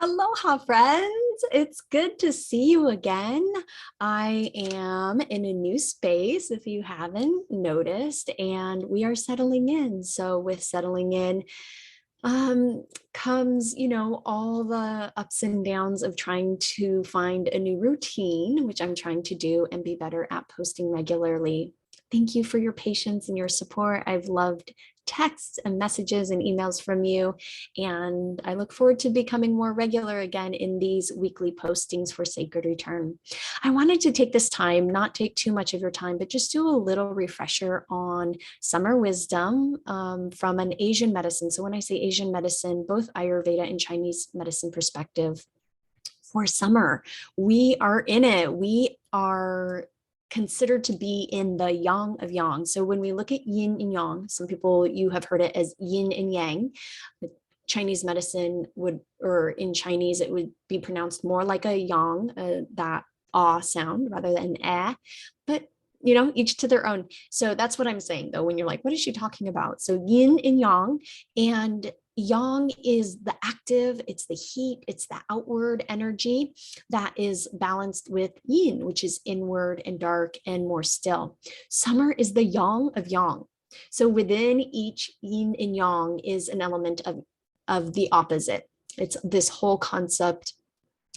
Aloha, friends. It's good to see you again. I am in a new space, if you haven't noticed, and we are settling in. So, with settling in comes, all the ups and downs of trying to find a new routine, which I'm trying to do and be better at posting regularly. Thank you for your patience and your support. I've loved texts and messages and emails from you. And I look forward to becoming more regular again in these weekly postings for Sacred Return. I wanted to take this time, not take too much of your time, but just do a little refresher on summer wisdom from an Asian medicine. So when I say Asian medicine, both Ayurveda and Chinese medicine perspective for summer, we are in it. We are considered to be in the yang of yang. So when we look at yin and yang, some people, you have heard it as yin and yang. Chinese medicine would, or in Chinese, it would be pronounced more like a yang, that ah sound rather than eh. But each to their own. So that's what I'm saying, though, when you're like, what is she talking about? So yin and yang, and yang is the active, it's the heat, it's the outward energy that is balanced with yin, which is inward and dark and more still. Summer is the yang of yang. So within each yin and yang is an element of the opposite. It's this whole concept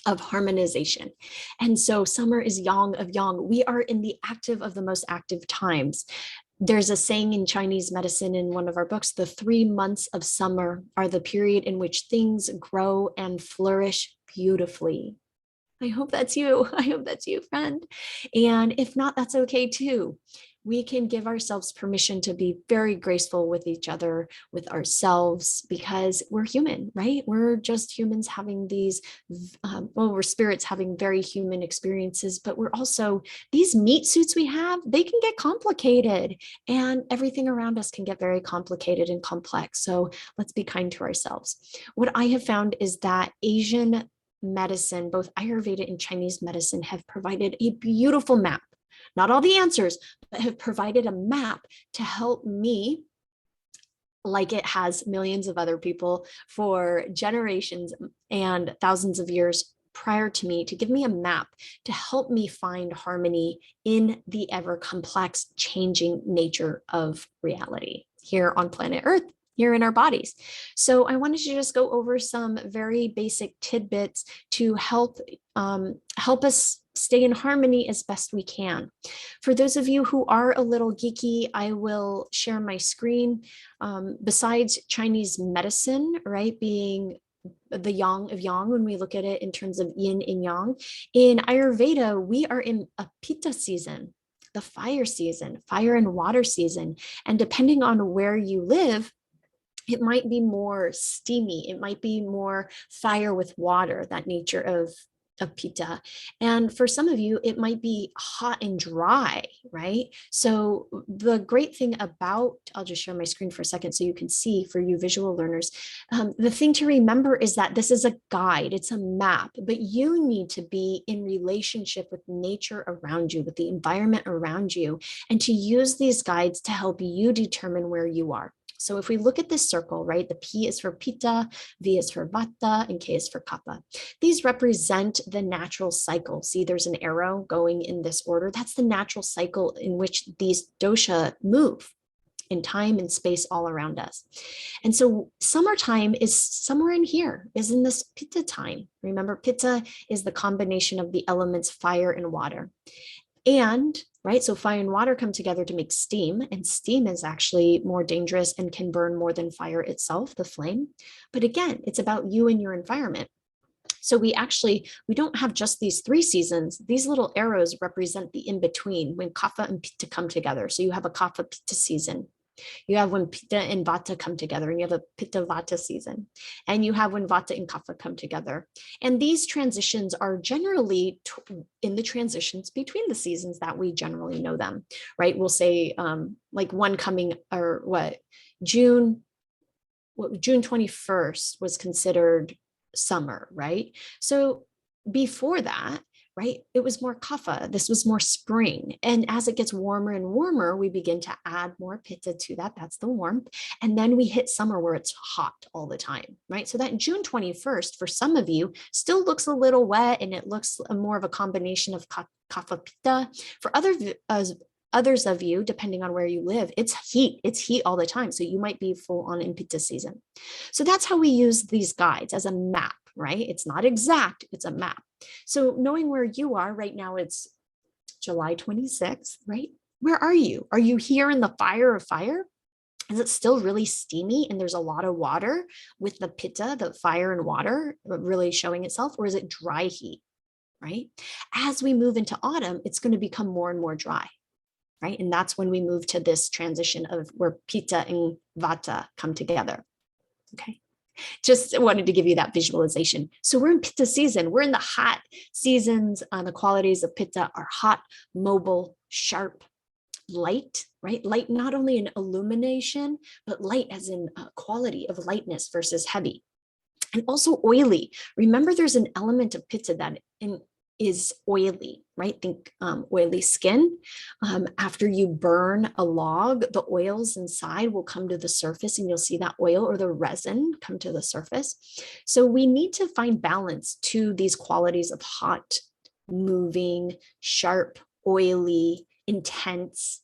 of harmonization. And so summer is yang of yang. We are in the active of the most active times. There's a saying in Chinese medicine in one of our books, the 3 months of summer are the period in which things grow and flourish beautifully. I hope that's you. I hope that's you, friend. And if not, that's okay too. We can give ourselves permission to be very graceful with each other, with ourselves, because we're human, right? We're just humans having these, we're spirits having very human experiences, but we're also, these meat suits we have, they can get complicated, and everything around us can get very complicated and complex. So let's be kind to ourselves. What I have found is that Asian medicine, both Ayurveda and Chinese medicine, have provided a beautiful map. Not all the answers, but have provided a map to help me, like it has millions of other people for generations and thousands of years prior to me, to give me a map to help me find harmony in the ever complex, changing nature of reality here on planet Earth, here in our bodies. So I wanted to just go over some very basic tidbits to help us stay in harmony as best we can. For those of you who are a little geeky, I will share my screen. Besides Chinese medicine, right, being the yang of yang, when we look at it in terms of yin and yang, in Ayurveda, we are in a pitta season, the fire season, fire and water season. And depending on where you live, it might be more steamy. It might be more fire with water, that nature of pitta. And for some of you, it might be hot and dry, right? So the great thing about, I'll just share my screen for a second so you can see for you visual learners. The thing to remember is that this is a guide, it's a map, but you need to be in relationship with nature around you, with the environment around you, and to use these guides to help you determine where you are. So if we look at this circle, right, the P is for Pitta, V is for Vata, and K is for Kapha. These represent the natural cycle. See, there's an arrow going in this order. That's the natural cycle in which these dosha move in time and space all around us. And so summertime is somewhere in here, is in this Pitta time. Remember, Pitta is the combination of the elements fire and water. And right, so fire and water come together to make steam, and steam is actually more dangerous and can burn more than fire itself, the flame. But again, it's about you and your environment. So we don't have just these 3 seasons. These little arrows represent the in-between, when Kapha and Pitta come together. So you have a Kapha Pitta season. You have when Pitta and Vata come together, and you have a Pitta Vata season. And you have when Vata and Kapha come together. And these transitions are generally in the transitions between the seasons that we generally know them, right? We'll say like one coming, or June 21st was considered summer, right? So before that, right? It was more kapha. This was more spring. And as it gets warmer and warmer, we begin to add more pitta to that. That's the warmth. And then we hit summer where it's hot all the time, right? So that June 21st, for some of you, still looks a little wet and it looks more of a combination of kapha pitta. For others of you, depending on where you live, it's heat all the time. So you might be full on in pitta season. So that's how we use these guides, as a map, right? It's not exact, it's a map. So knowing where you are right now, it's July 26th, right? Where are you? Are you here in the fire of fire? Is it still really steamy and there's a lot of water with the pitta, the fire and water really showing itself? Or is it dry heat, right? As we move into autumn, it's going to become more and more dry, right? And that's when we move to this transition of where pitta and vata come together, okay? Just wanted to give you that visualization. So we're in pitta season. We're in the hot seasons. The qualities of pitta are hot, mobile, sharp, light, right? Light not only in illumination, but light as in quality of lightness versus heavy. And also oily. Remember, there's an element of pitta that is oily, right? Think oily skin. After you burn a log, the oils inside will come to the surface and you'll see that oil or the resin come to the surface. So we need to find balance to these qualities of hot, moving, sharp, oily, intense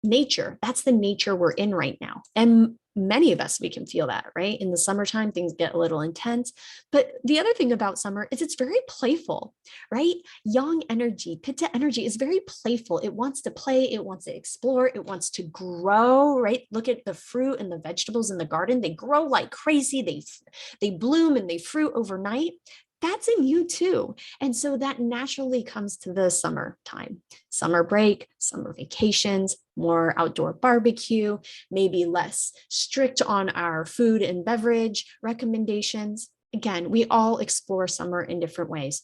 nature. That's the nature we're in right now. And many of us, we can feel that, right? In the summertime, things get a little intense. But the other thing about summer is it's very playful, right? Yang energy, pitta energy is very playful. It wants to play, it wants to explore, it wants to grow, right? Look at the fruit and the vegetables in the garden. They grow like crazy. They bloom and they fruit overnight. That's in you too. And so that naturally comes to the summertime, summer break, summer vacations, more outdoor barbecue, maybe less strict on our food and beverage recommendations. Again, we all explore summer in different ways.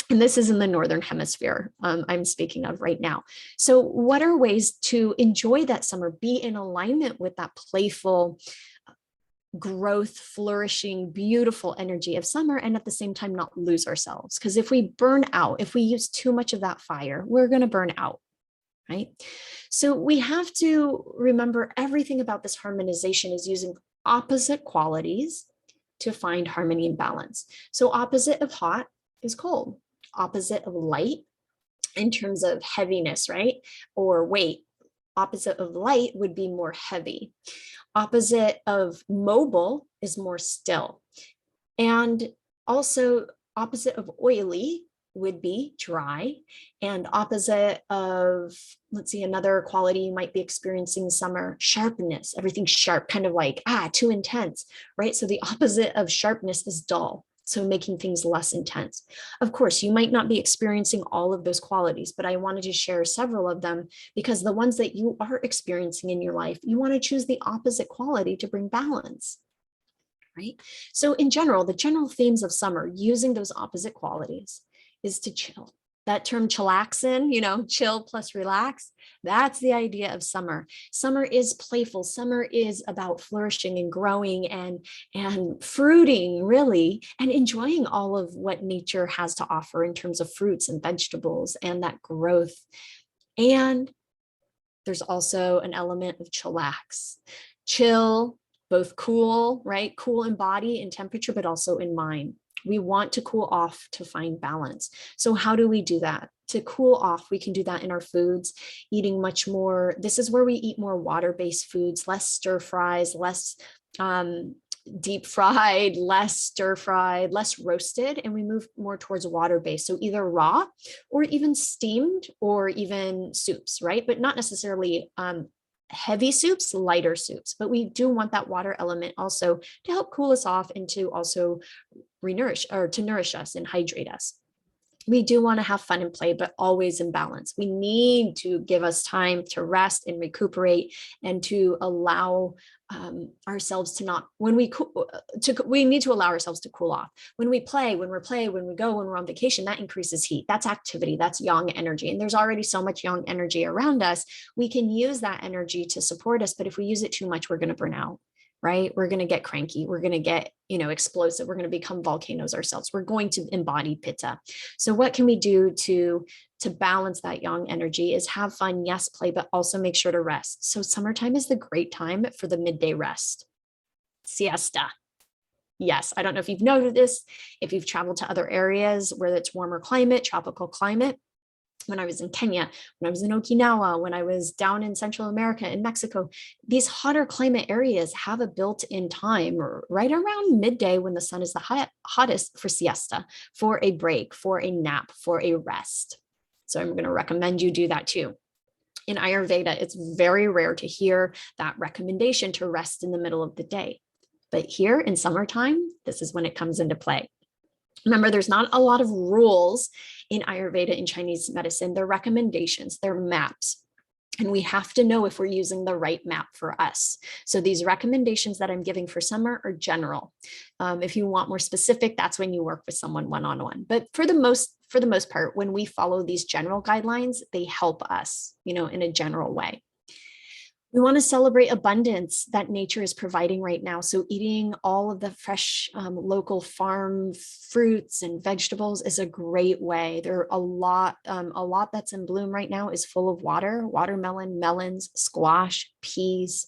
And this is in the Northern Hemisphere I'm speaking of right now. So what are ways to enjoy that summer, be in alignment with that playful, growth, flourishing, beautiful energy of summer, and at the same time not lose ourselves? Because if we burn out, if we use too much of that fire, we're going to burn out, right? So we have to remember everything about this harmonization is using opposite qualities to find harmony and balance. So opposite of hot is cold, opposite of light in terms of heaviness, right? Or weight. Opposite of light would be more heavy. Opposite of mobile is more still. And also opposite of oily would be dry. And opposite of, let's see, another quality you might be experiencing summer, sharpness, everything sharp, kind of like, too intense, right? So the opposite of sharpness is dull. So making things less intense. Of course, you might not be experiencing all of those qualities, but I wanted to share several of them because the ones that you are experiencing in your life, you want to choose the opposite quality to bring balance, right? So in general, the general themes of summer using those opposite qualities is to chill. That term chillaxin, chill plus relax, that's the idea of summer. Summer is playful. Summer is about flourishing and growing and fruiting, really, and enjoying all of what nature has to offer in terms of fruits and vegetables and that growth. And there's also an element of chillax. Chill, both cool, right? Cool in body and temperature, but also in mind. We want to cool off to find balance. So how do we do that? To cool off, we can do that in our foods, eating much more. This is where we eat more water-based foods, less stir fries, less deep fried, less stir fried, less roasted, and we move more towards water-based. So either raw or even steamed or even soups, right? But not necessarily heavy soups, lighter soups, but we do want that water element also to help cool us off and to also to nourish us and hydrate us. We do want to have fun and play, but always in balance. We need to give us time to rest and recuperate and to allow ourselves to not, we need to allow ourselves to cool off. When we play, when we go, when we're on vacation, that increases heat. That's activity, that's yang energy. And there's already so much yang energy around us. We can use that energy to support us, but if we use it too much, we're going to burn out. right? We're going to get cranky. We're going to get, explosive. We're going to become volcanoes ourselves. We're going to embody pitta. So what can we do to balance that yang energy is have fun, yes, play, but also make sure to rest. So summertime is the great time for the midday rest. Siesta. Yes, I don't know if you've noted this, if you've traveled to other areas where it's warmer climate, tropical climate. When I was in Kenya, when I was in Okinawa, when I was down in Central America, in Mexico, these hotter climate areas have a built-in time right around midday when the sun is the hottest for siesta, for a break, for a nap, for a rest. So I'm going to recommend you do that too. In Ayurveda, it's very rare to hear that recommendation to rest in the middle of the day. But here in summertime, this is when it comes into play. Remember, there's not a lot of rules in Ayurveda in Chinese medicine. They're recommendations, they're maps. And we have to know if we're using the right map for us. So these recommendations that I'm giving for summer are general. If you want more specific, that's when you work with someone one-on-one. But for the most part, when we follow these general guidelines, they help us, in a general way. We want to celebrate abundance that nature is providing right now. So eating all of the fresh local farm fruits and vegetables is a great way. There are a lot that's in bloom right now is full of water, watermelon, melons, squash, peas.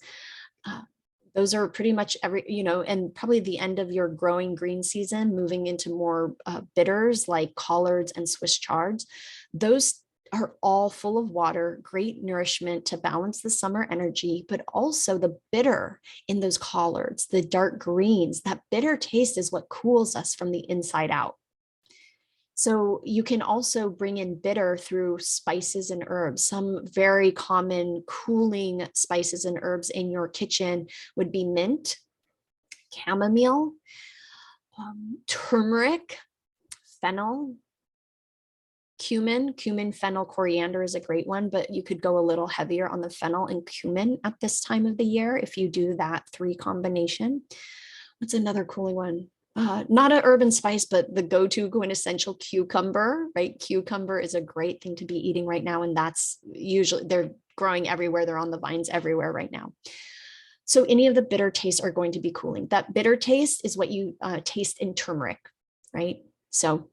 Those are pretty much and probably the end of your growing green season, moving into more bitters like collards and Swiss chards. Those are all full of water, great nourishment to balance the summer energy, but also the bitter in those collards, the dark greens, that bitter taste is what cools us from the inside out. So you can also bring in bitter through spices and herbs. Some very common cooling spices and herbs in your kitchen would be mint, chamomile, turmeric, fennel, cumin, fennel, coriander is a great one, but you could go a little heavier on the fennel and cumin at this time of the year if you do that 3 combination. What's another cooling one? Not an herb and spice, but the go-to quintessential cucumber, right? Cucumber is a great thing to be eating right now, and that's usually, they're growing everywhere. They're on the vines everywhere right now. So any of the bitter tastes are going to be cooling. That bitter taste is what you taste in turmeric, right? So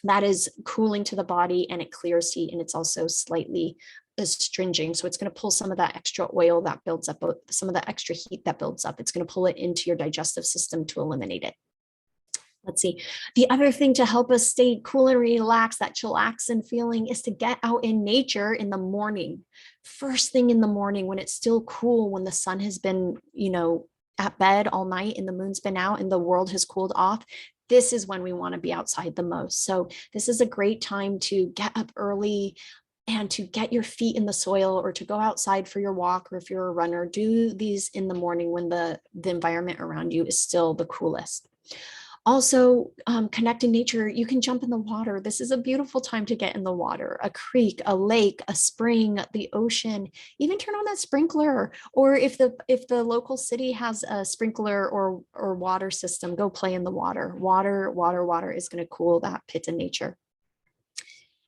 that is cooling to the body and it clears heat, and it's also slightly astringent. So it's going to pull some of that extra oil that builds up, some of the extra heat that builds up. It's going to pull it into your digestive system to eliminate it. Let's see. The other thing to help us stay cool and relaxed, that chillaxin feeling, is to get out in nature in the morning. First thing in the morning when it's still cool, when the sun has been, at bed all night and the moon's been out and the world has cooled off. This is when we want to be outside the most. So this is a great time to get up early and to get your feet in the soil, or to go outside for your walk, or if you're a runner, do these in the morning when the environment around you is still the coolest. Also, connect in nature. You can jump in the water. This is a beautiful time to get in the water. A creek, a lake, a spring, the ocean. Even turn on that sprinkler. Or if the local city has a sprinkler or water system, go play in the water. Water is going to cool that pitta nature.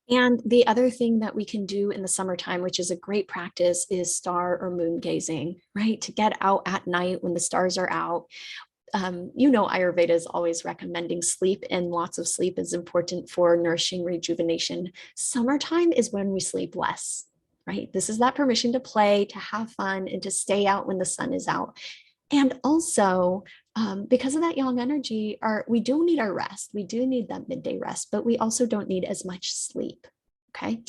And the other thing that we can do in the summertime, which is a great practice, is star or moon gazing, right? To get out at night when the stars are out. Ayurveda is always recommending sleep, and lots of sleep is important for nourishing rejuvenation. Summertime is when we sleep less, right? This is that permission to play, to have fun, and to stay out when the sun is out. And also, because of that yang energy, we do need our rest. We do need that midday rest, but we also don't need as much sleep, okay?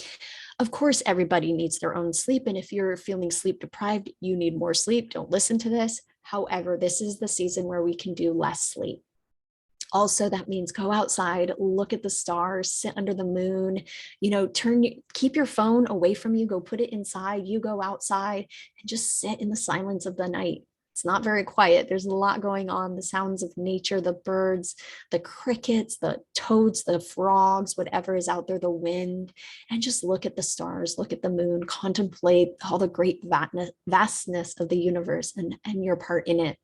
Of course, everybody needs their own sleep. And if you're feeling sleep deprived, you need more sleep. Don't listen to this. However, this is the season where we can do less sleep. Also, that means go outside, look at the stars, sit under the moon, keep your phone away from you, go put it inside, you go outside and just sit in the silence of the night. It's not very quiet. There's a lot going on. The sounds of nature, the birds, the crickets, the toads, the frogs, whatever is out there, the wind, and just look at the stars, look at the moon, contemplate all the great vastness of the universe and your part in it.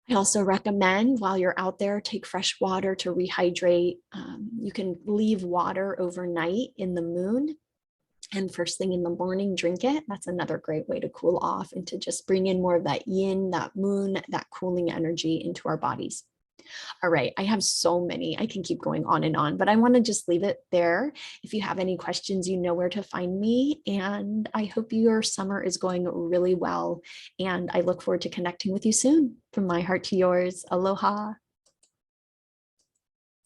I also recommend, while you're out there, take fresh water to rehydrate. You can leave water overnight in the moon. And first thing in the morning, drink it. That's another great way to cool off and to just bring in more of that yin, that moon, that cooling energy into our bodies. All right, I have so many. I can keep going on and on, but I want to just leave it there. If you have any questions, you know where to find me. And I hope your summer is going really well. And I look forward to connecting with you soon. From my heart to yours, aloha.